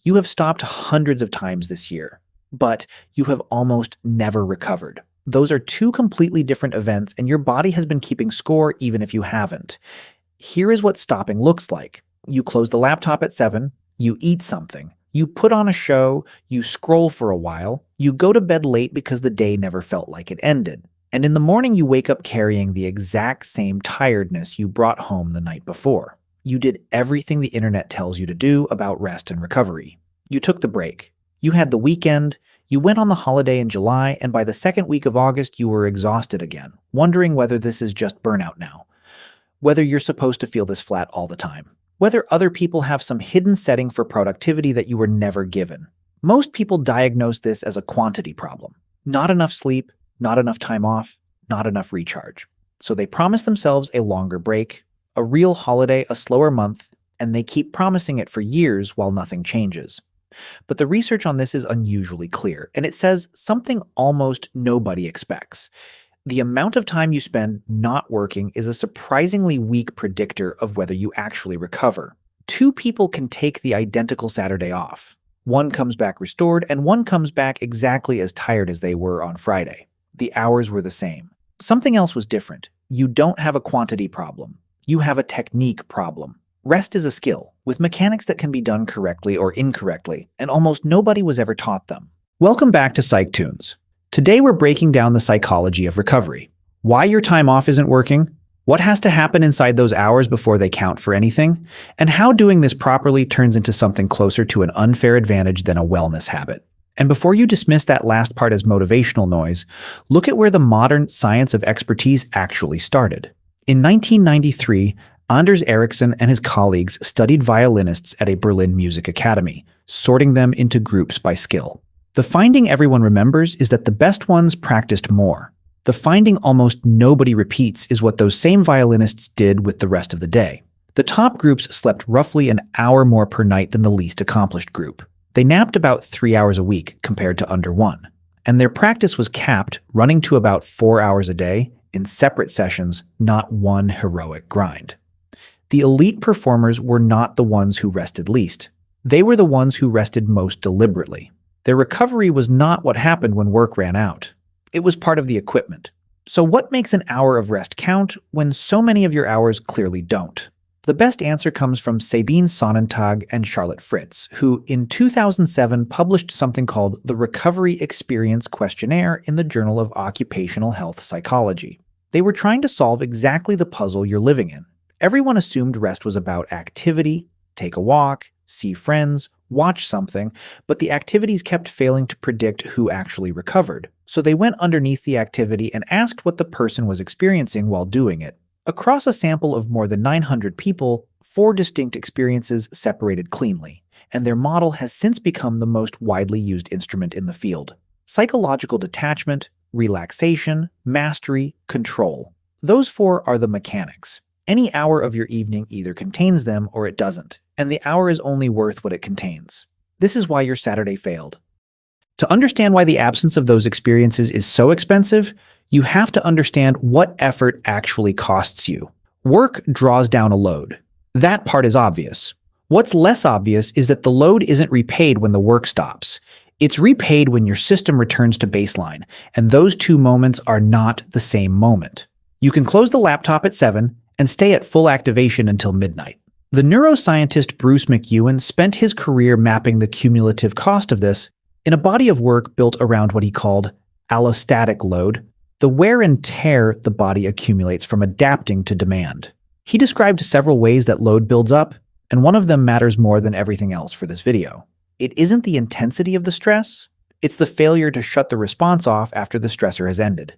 You have stopped hundreds of times this year, but you have almost never recovered. Those are two completely different events, and your body has been keeping score even if you haven't. Here is what stopping looks like. You close the laptop at 7, you eat something, you put on a show, you scroll for a while, you go to bed late because the day never felt like it ended. And in the morning you wake up carrying the exact same tiredness you brought home the night before. You did everything the internet tells you to do about rest and recovery. You took the break. You had the weekend. You went on the holiday in July, and by the second week of August you were exhausted again, wondering whether this is just burnout now. Whether you're supposed to feel this flat all the time. Whether other people have some hidden setting for productivity that you were never given. Most people diagnose this as a quantity problem. Not enough sleep, not enough time off, not enough recharge. So they promise themselves a longer break, a real holiday, a slower month, and they keep promising it for years while nothing changes. But the research on this is unusually clear, and it says something almost nobody expects. The amount of time you spend not working is a surprisingly weak predictor of whether you actually recover. Two people can take the identical Saturday off. One comes back restored, and one comes back exactly as tired as they were on Friday. The hours were the same. Something else was different. You don't have a quantity problem. You have a technique problem. Rest is a skill, with mechanics that can be done correctly or incorrectly, and almost nobody was ever taught them. Welcome back to PsychToons. Today we're breaking down the psychology of recovery. Why your time off isn't working, what has to happen inside those hours before they count for anything, and how doing this properly turns into something closer to an unfair advantage than a wellness habit. And before you dismiss that last part as motivational noise, look at where the modern science of expertise actually started. In 1993, Anders Ericsson and his colleagues studied violinists at a Berlin music academy, sorting them into groups by skill. The finding everyone remembers is that the best ones practiced more. The finding almost nobody repeats is what those same violinists did with the rest of the day. The top groups slept roughly an hour more per night than the least accomplished group. They napped about 3 hours a week compared to under 1. And their practice was capped, running to about 4 hours a day in separate sessions, not one heroic grind. The elite performers were not the ones who rested least. They were the ones who rested most deliberately. Their recovery was not what happened when work ran out. It was part of the equipment. So what makes an hour of rest count when so many of your hours clearly don't? The best answer comes from Sabine Sonnentag and Charlotte Fritz, who in 2007 published something called the Recovery Experience Questionnaire in the Journal of Occupational Health Psychology. They were trying to solve exactly the puzzle you're living in. Everyone assumed rest was about activity, take a walk, see friends, watch something, but the activities kept failing to predict who actually recovered. So they went underneath the activity and asked what the person was experiencing while doing it. Across a sample of more than 900 people, 4 distinct experiences separated cleanly, and their model has since become the most widely used instrument in the field. Psychological detachment, relaxation, mastery, control. Those 4 are the mechanics. Any hour of your evening either contains them or it doesn't, and the hour is only worth what it contains. This is why your Saturday failed. To understand why the absence of those experiences is so expensive, you have to understand what effort actually costs you. Work draws down a load. That part is obvious. What's less obvious is that the load isn't repaid when the work stops. It's repaid when your system returns to baseline, and those two moments are not the same moment. You can close the laptop at 7 and stay at full activation until midnight. The neuroscientist Bruce McEwen spent his career mapping the cumulative cost of this in a body of work built around what he called allostatic load, the wear and tear the body accumulates from adapting to demand. He described several ways that load builds up, and one of them matters more than everything else for this video. It isn't the intensity of the stress, it's the failure to shut the response off after the stressor has ended.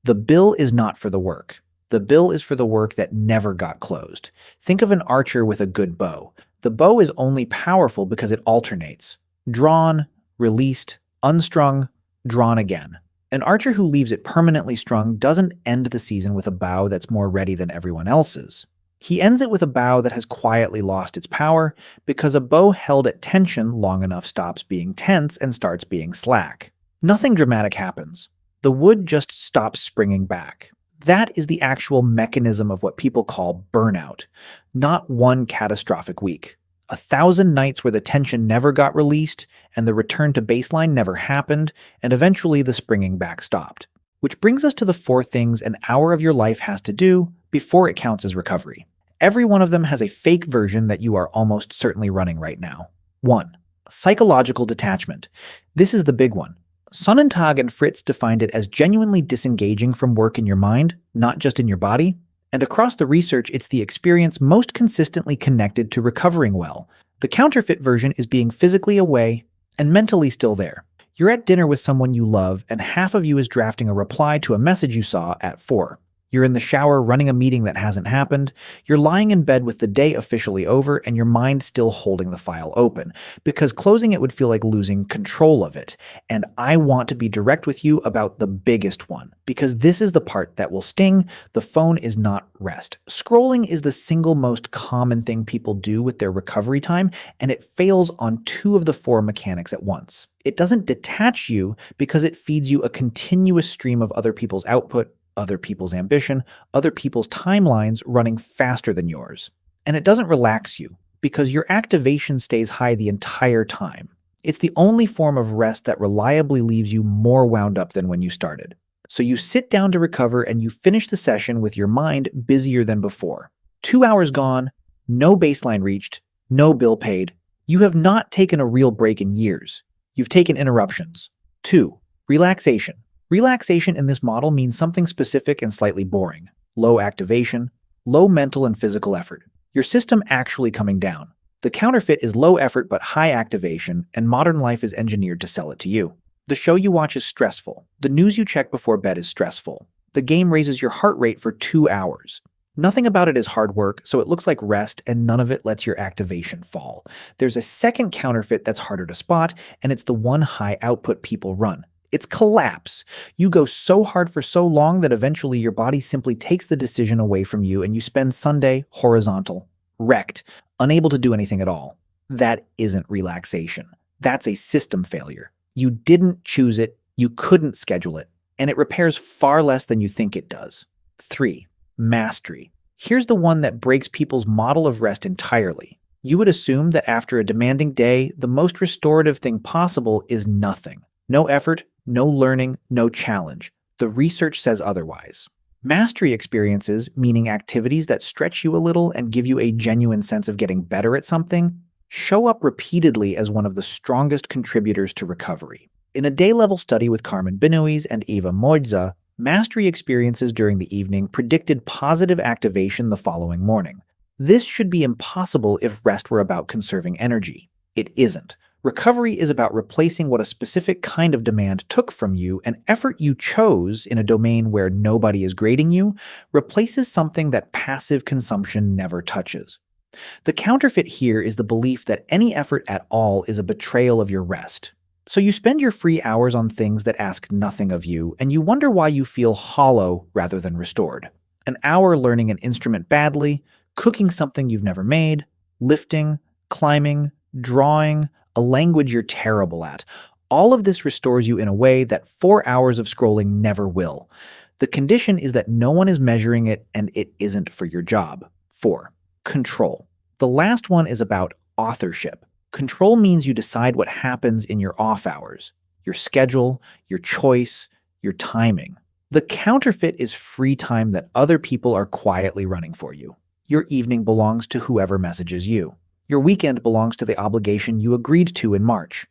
The bill is not for the work. The bill is for the work that never got closed. Think of an archer with a good bow. The bow is only powerful because it alternates. Drawn, released, unstrung, drawn again. An archer who leaves it permanently strung doesn't end the season with a bow that's more ready than everyone else's. He ends it with a bow that has quietly lost its power because a bow held at tension long enough stops being tense and starts being slack. Nothing dramatic happens. The wood just stops springing back. That is the actual mechanism of what people call burnout, not one catastrophic week. 1,000 nights where the tension never got released, and the return to baseline never happened, and eventually the springing back stopped. Which brings us to the 4 things an hour of your life has to do before it counts as recovery. Every one of them has a fake version that you are almost certainly running right now. 1. Psychological detachment. This is the big one. Sonnentag and Fritz defined it as genuinely disengaging from work in your mind, not just in your body. And across the research, it's the experience most consistently connected to recovering well. The counterfeit version is being physically away and mentally still there. You're at dinner with someone you love, and half of you is drafting a reply to a message you saw at 4. You're in the shower running a meeting that hasn't happened. You're lying in bed with the day officially over and your mind still holding the file open, because closing it would feel like losing control of it. And I want to be direct with you about the biggest one, because this is the part that will sting. The phone is not rest. Scrolling is the single most common thing people do with their recovery time, and it fails on 2 of the 4 mechanics at once. It doesn't detach you because it feeds you a continuous stream of other people's output, other people's ambition, other people's timelines running faster than yours. And it doesn't relax you because your activation stays high the entire time. It's the only form of rest that reliably leaves you more wound up than when you started. So you sit down to recover and you finish the session with your mind busier than before. 2 hours gone, no baseline reached, no bill paid. You have not taken a real break in years. You've taken interruptions. 2. Relaxation. Relaxation in this model means something specific and slightly boring. Low activation, low mental and physical effort. Your system actually coming down. The counterfeit is low effort but high activation, and modern life is engineered to sell it to you. The show you watch is stressful. The news you check before bed is stressful. The game raises your heart rate for 2 hours. Nothing about it is hard work, so it looks like rest, and none of it lets your activation fall. There's a second counterfeit that's harder to spot, and it's the one high output people run. It's collapse. You go so hard for so long that eventually your body simply takes the decision away from you and you spend Sunday horizontal, wrecked, unable to do anything at all. That isn't relaxation. That's a system failure. You didn't choose it, you couldn't schedule it, and it repairs far less than you think it does. 3. Mastery. Here's the one that breaks people's model of rest entirely. You would assume that after a demanding day, the most restorative thing possible is nothing. No effort, no learning, no challenge. The research says otherwise. Mastery experiences, meaning activities that stretch you a little and give you a genuine sense of getting better at something, show up repeatedly as one of the strongest contributors to recovery. In a day-level study with Carmen Benoist and Eva Mojdza, mastery experiences during the evening predicted positive activation the following morning. This should be impossible if rest were about conserving energy. It isn't. Recovery is about replacing what a specific kind of demand took from you, and effort you chose in a domain where nobody is grading you, replaces something that passive consumption never touches. The counterfeit here is the belief that any effort at all is a betrayal of your rest. So you spend your free hours on things that ask nothing of you, and you wonder why you feel hollow rather than restored. An hour learning an instrument badly, cooking something you've never made, lifting, climbing, drawing, a language you're terrible at. All of this restores you in a way that 4 hours of scrolling never will. The condition is that no one is measuring it and it isn't for your job. 4. Control. The last one is about authorship. Control means you decide what happens in your off hours, your schedule, your choice, your timing. The counterfeit is free time that other people are quietly running for you. Your evening belongs to whoever messages you. Your weekend belongs to the obligation you agreed to in March.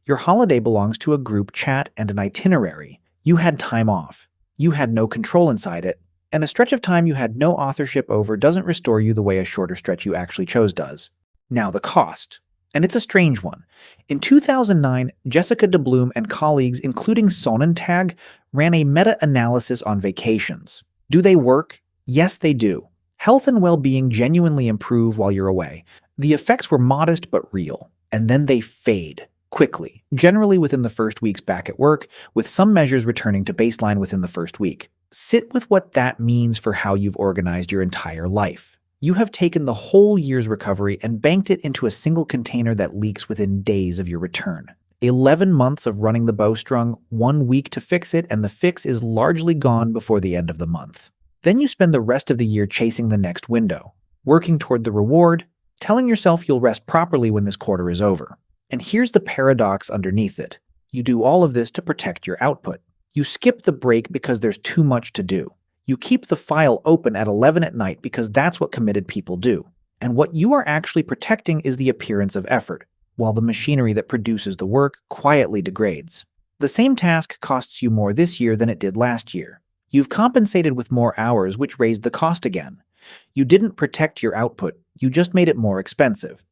Your holiday belongs to a group chat and an itinerary. You had time off. You had no control inside it. And a stretch of time you had no authorship over doesn't restore you the way a shorter stretch you actually chose does. Now the cost. And it's a strange one. In 2009, Jessica de Bloom and colleagues, including Sonnentag, ran a meta-analysis on vacations. Do they work? Yes, they do. Health and well-being genuinely improve while you're away. The effects were modest but real, and then they fade quickly, generally within the first weeks back at work, with some measures returning to baseline within the first week. Sit with what that means for how you've organized your entire life. You have taken the whole year's recovery and banked it into a single container that leaks within days of your return. 11 months of running the bowstring, 1 week to fix it, and the fix is largely gone before the end of the month. Then you spend the rest of the year chasing the next window, working toward the reward, telling yourself you'll rest properly when this quarter is over. And here's the paradox underneath it. You do all of this to protect your output. You skip the break because there's too much to do. You keep the file open at 11 at night because that's what committed people do. And what you are actually protecting is the appearance of effort, while the machinery that produces the work quietly degrades. The same task costs you more this year than it did last year. You've compensated with more hours, which raised the cost again. You didn't protect your output, you just made it more expensive.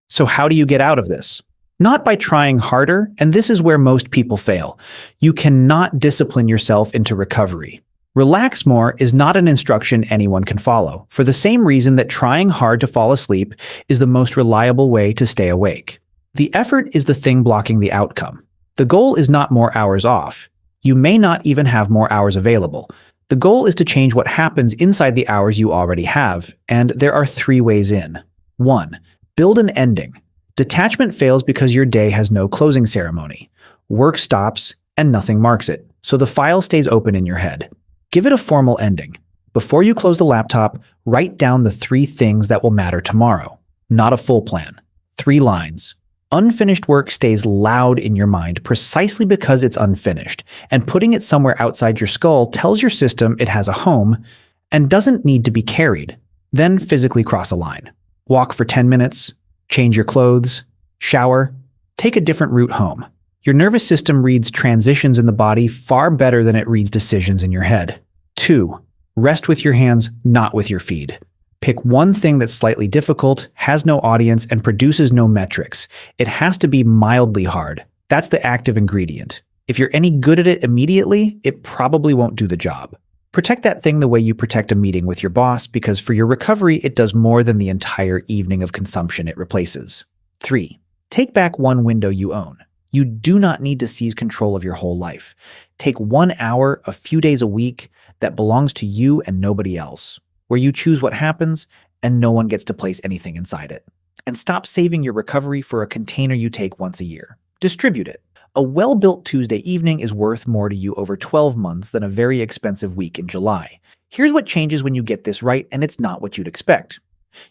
So how do you get out of this? Not by trying harder, and this is where most people fail. You cannot discipline yourself into recovery. Relax more is not an instruction anyone can follow, for the same reason that trying hard to fall asleep is the most reliable way to stay awake. The effort is the thing blocking the outcome. The goal is not more hours off. You may not even have more hours available. The goal is to change what happens inside the hours you already have, and there are 3 ways in. 1. Build an ending. Detachment fails because your day has no closing ceremony. Work stops, and nothing marks it, so the file stays open in your head. Give it a formal ending. Before you close the laptop, write down the 3 things that will matter tomorrow. Not a full plan. 3 lines. Unfinished work stays loud in your mind precisely because it's unfinished, and putting it somewhere outside your skull tells your system it has a home and doesn't need to be carried. Then physically cross a line. Walk for 10 minutes, change your clothes, shower, take a different route home. Your nervous system reads transitions in the body far better than it reads decisions in your head. 2. Rest with your hands, not with your feet. Pick one thing that's slightly difficult, has no audience, and produces no metrics. It has to be mildly hard. That's the active ingredient. If you're any good at it immediately, it probably won't do the job. Protect that thing the way you protect a meeting with your boss, because for your recovery, it does more than the entire evening of consumption it replaces. 3. Take back one window you own. You do not need to seize control of your whole life. Take 1 hour, a few days a week, that belongs to you and nobody else, where you choose what happens and no one gets to place anything inside it. And stop saving your recovery for a container you take once a year. Distribute it. A well-built Tuesday evening is worth more to you over 12 months than a very expensive week in July. Here's what changes when you get this right, and it's not what you'd expect.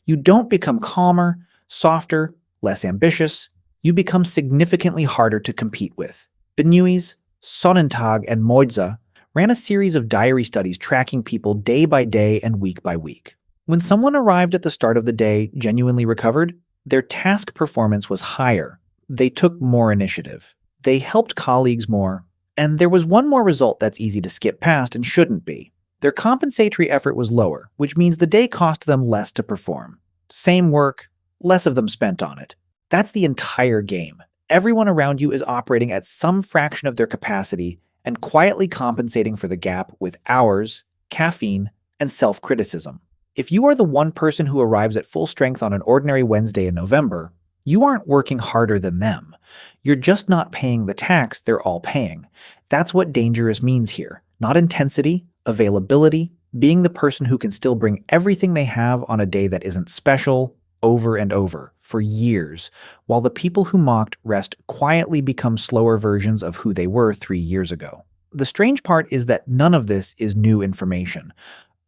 You don't become calmer, softer, less ambitious. You become significantly harder to compete with. Benuis, Sonnentag, and Moidza ran a series of diary studies tracking people day by day and week by week. When someone arrived at the start of the day genuinely recovered, their task performance was higher. They took more initiative. They helped colleagues more. And there was one more result that's easy to skip past and shouldn't be. Their compensatory effort was lower, which means the day cost them less to perform. Same work, less of them spent on it. That's the entire game. Everyone around you is operating at some fraction of their capacity and quietly compensating for the gap with hours, caffeine, and self-criticism. If you are the one person who arrives at full strength on an ordinary Wednesday in November, you aren't working harder than them. You're just not paying the tax they're all paying. That's what dangerous means here. Not intensity, availability, being the person who can still bring everything they have on a day that isn't special, over and over, for years, while the people who mocked rest quietly become slower versions of who they were 3 years ago. The strange part is that none of this is new information.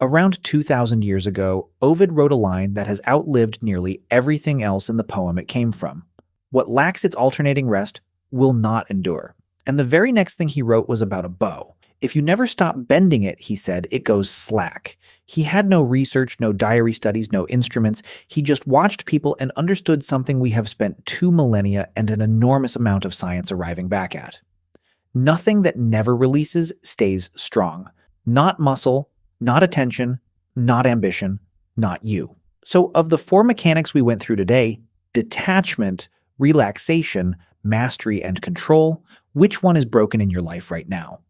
Around 2,000 years ago, Ovid wrote a line that has outlived nearly everything else in the poem it came from. What lacks its alternating rest will not endure. And the very next thing he wrote was about a bow. If you never stop bending it, he said, it goes slack. He had no research, no diary studies, no instruments. He just watched people and understood something we have spent 2 millennia and an enormous amount of science arriving back at. Nothing that never releases stays strong. Not muscle, not attention, not ambition, not you. So of the 4 mechanics we went through today, detachment, relaxation, mastery, and control, which one is broken in your life right now?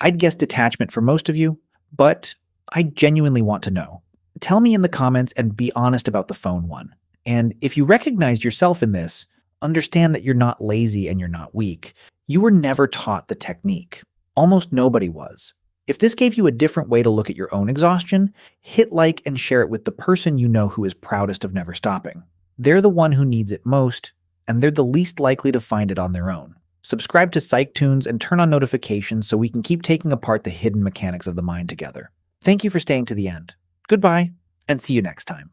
I'd guess detachment for most of you, but I genuinely want to know. Tell me in the comments and be honest about the phone one. And if you recognized yourself in this, understand that you're not lazy and you're not weak. You were never taught the technique. Almost nobody was. If this gave you a different way to look at your own exhaustion, hit like and share it with the person you know who is proudest of never stopping. They're the one who needs it most, and they're the least likely to find it on their own. Subscribe to PsychToons and turn on notifications so we can keep taking apart the hidden mechanics of the mind together. Thank you for staying to the end. Goodbye, and see you next time.